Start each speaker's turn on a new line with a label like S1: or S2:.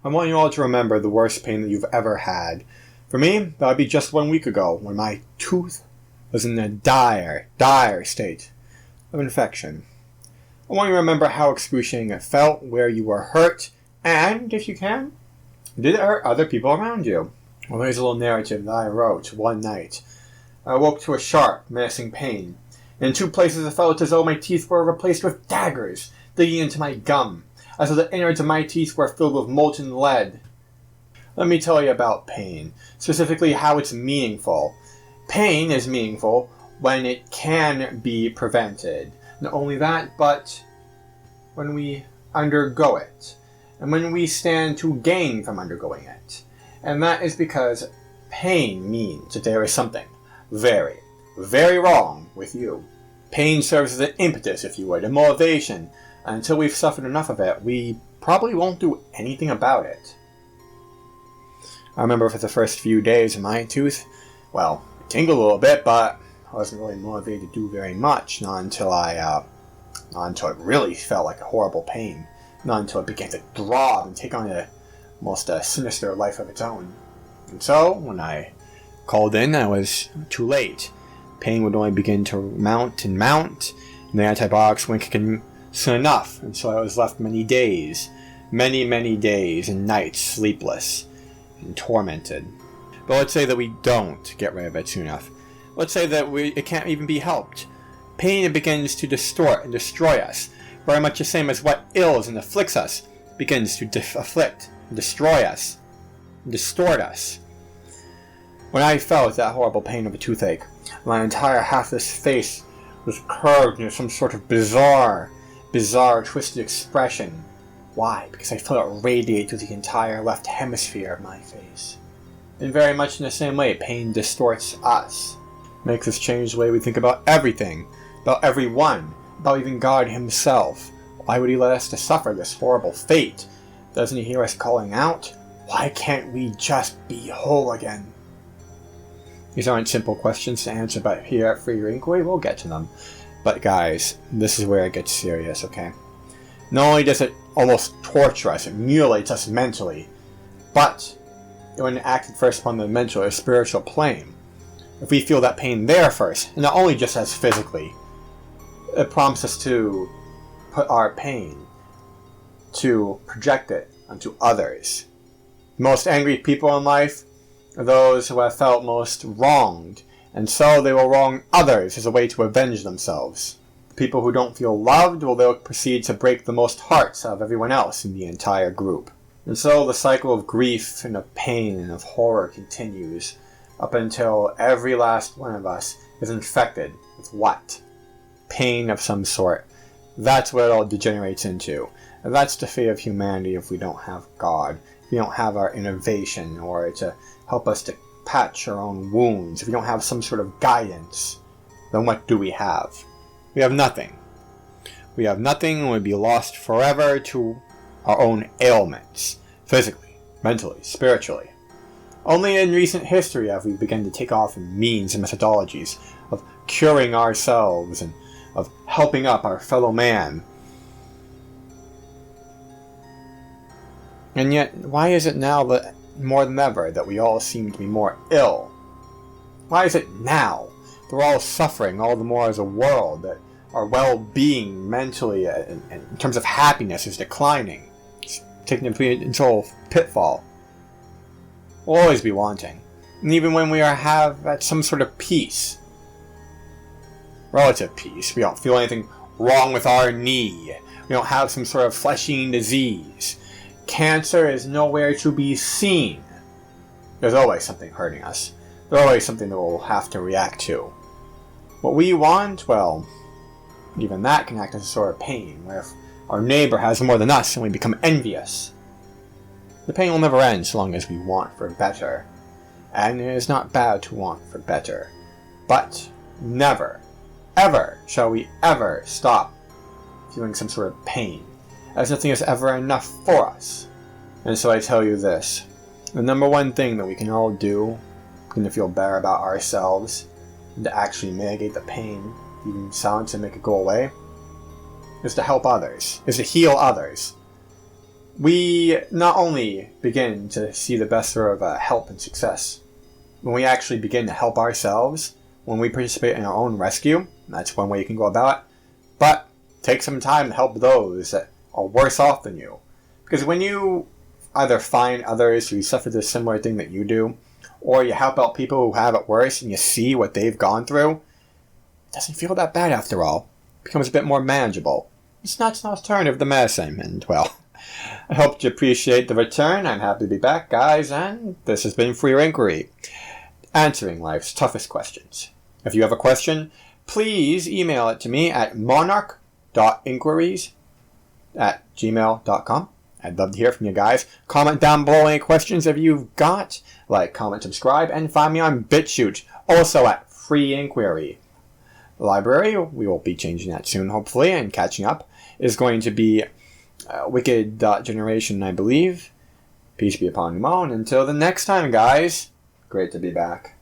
S1: I want you all to remember the worst pain that you've ever had. For me, that would be just 1 week ago, when my tooth was in a dire, dire state of infection. I want you to remember how excruciating it felt, where you were hurt, and, if you can, did it hurt other people around you? Well, here's a little narrative that I wrote one night. I awoke to a sharp, menacing pain. In 2 places I felt as though my teeth were replaced with daggers, digging into my gum, as though the innards of my teeth were filled with molten lead. Let me tell you about pain, specifically how it's meaningful. Pain is meaningful when it can be prevented. Not only that, but when we undergo it, and when we stand to gain from undergoing it. And that is because pain means that there is something very, very wrong with you. Pain serves as an impetus, if you would, a motivation. And until we've suffered enough of it, we probably won't do anything about it. I remember for the first few days of my tooth, well, it tingled a little bit, but I wasn't really motivated to do very much, not until it really felt like a horrible pain. Not until it began to throb and take on almost a sinister life of its own. And so, when I called in, I was too late. Pain would only begin to mount, and the antibiotics weren't kicking soon enough, and so I was left many days and nights sleepless and tormented. But let's say that we don't get rid of it soon enough. Let's say that it can't even be helped. Pain begins to distort and destroy us, very much the same as what ills and afflicts us begins to afflict and destroy us and distort us. When I felt that horrible pain of a toothache, my entire half of this face was curved into some sort of bizarre, twisted expression. Why? Because I felt it radiate through the entire left hemisphere of my face. And very much in the same way, pain distorts us. Makes us change the way we think about everything, about everyone, about even God himself. Why would he let us to suffer this horrible fate? Doesn't he hear us calling out? Why can't we just be whole again? These aren't simple questions to answer, but here at Free Your Inquiry, we'll get to them. But guys, this is where it gets serious, okay? Not only does it almost torture us, it mutilates us mentally, but when it acted first upon the mental or spiritual plane, if we feel that pain there first, and not only just as physically, it prompts us to put our pain, to project it onto others. The most angry people in life are those who have felt most wronged, and so they will wrong others as a way to avenge themselves. People who don't feel loved will they'll proceed to break the most hearts of everyone else in the entire group. And so the cycle of grief and of pain and of horror continues up until every last one of us is infected with what? Pain of some sort. That's what it all degenerates into. And that's the fate of humanity if we don't have God, if we don't have our innovation or to help us to patch our own wounds, if we don't have some sort of guidance, then what do we have? We have nothing. We have nothing and we'd be lost forever to our own ailments, physically, mentally, spiritually. Only in recent history have we begun to take off means and methodologies of curing ourselves and of helping up our fellow man. And yet, why is it now that more than ever that we all seem to be more ill? Why is it now that we're all suffering all the more as a world, that our well-being mentally and in terms of happiness is declining? It's taking into a pitfall. We'll always be wanting. And even when we have at some sort of peace, relative peace, we don't feel anything wrong with our knee, we don't have some sort of fleshing disease, cancer is nowhere to be seen. There's always something hurting us. There's always something that we'll have to react to. What we want, well, even that can act as a sort of pain, where if our neighbor has more than us and we become envious, the pain will never end so long as we want for better. And it is not bad to want for better. But never, ever shall we ever stop feeling some sort of pain, as nothing is ever enough for us. And so I tell you this, the number one thing that we can all do to feel better about ourselves, and to actually mitigate the pain, even silence and make it go away, is to help others, is to heal others. we not only begin to see the best sort of help and success when we actually begin to help ourselves, when we participate in our own rescue. That's one way you can go about it. But take some time to help those that are worse off than you. Because when you either find others who suffer the similar thing that you do, or you help out people who have it worse and you see what they've gone through, it doesn't feel that bad after all. It becomes a bit more manageable. It's not an alternative to medicine, and well, I hope you appreciate the return. I'm happy to be back, guys, and this has been For Your Inquiry, answering life's toughest questions. If you have a question, please email it to me at monarch.inquiries@gmail.com. I'd love to hear from you guys. Comment down below any questions if you've got. Like, comment, subscribe, and find me on BitChute, also at Free Inquiry. The library, we will be changing that soon, hopefully, and catching up, is going to be Wicked Generation, I believe. Peace be upon you all, and until the next time, guys, great to be back.